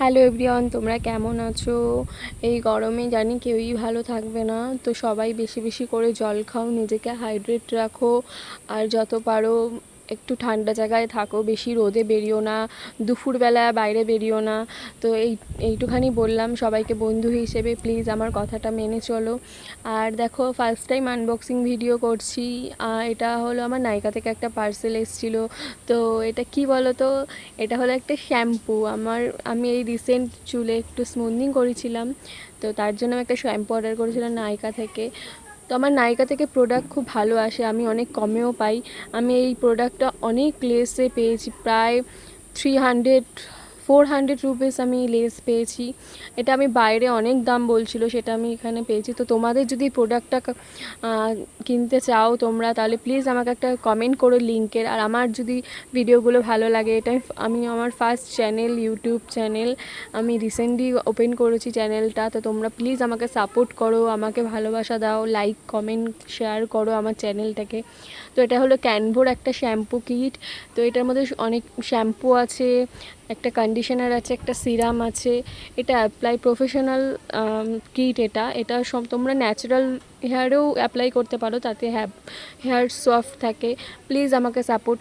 Hello everyone, তোমরা কেমন আছো? এই গরমে জানি কেউই ভালো থাকবে না, তো সবাই বেশি বেশি করে জল খাও, নিজেকে হাইড্রেট রাখো। আর যত পারো একটু ঠান্ডা জায়গায় থাকো, বেশি রোদে বেরিও না, দুপুরবেলা বাইরে বেরিও না। তো এইটুখানি বললাম সবাইকে বন্ধু হিসেবে, প্লিজ আমার কথাটা মেনে চলো। আর দেখো, ফার্স্ট টাইম আনবক্সিং ভিডিও করছি। এটা হলো আমার নাইকা থেকে একটা পার্সেল এসেছিলো। তো এটা কি বলো তো, এটা হলো একটা শ্যাম্পু। আমি এই রিসেন্ট চুলে একটু স্মুথনিং করেছিলাম, তো তার জন্য একটা শ্যাম্পু অর্ডার করেছিলাম নাইকা থেকে। তো আমার নাইকা থেকে প্রোডাক্ট খুব ভালো আসে, আমি অনেক কমেও পাই। আমি এই প্রোডাক্টটা অনেক লেসে পেয়েছি, প্রায় 400 রুপিস আমি লেস পেয়েছি। এটা আমি বাইরে অনেক দাম বলছিল, সেটা আমি এখানে পেয়েছি। তো তোমাদের যদি প্রোডাক্টটা কিনতে চাও তোমরা, তাহলে প্লিজ আমাকে একটা কমেন্ট করো লিঙ্কের। আর আমার যদি ভিডিওগুলো ভালো লাগে, আমি আমার ফার্স্ট চ্যানেল, ইউটিউব চ্যানেল, আমি রিসেন্টলি ওপেন করেছি চ্যানেলটা। তো তোমরা প্লিজ আমাকে সাপোর্ট করো, আমাকে ভালোবাসা দাও, লাইক কমেন্ট শেয়ার করো আমার চ্যানেলটাকে। তো এটা হলো ক্যানভোর একটা শ্যাম্পু কিট। তো এটার মধ্যে অনেক শ্যাম্পু আছে, একটা কন্ডিশনার আছে, একটা সিরাম আছে। এটা অ্যাপ্লাই প্রফেশনাল কিট। এটা সব তোমরা ন্যাচারাল হেয়ারেও অ্যাপ্লাই করতে পারো, তাতে হেয়ার সফট থাকে। প্লিজ আমাকে সাপোর্ট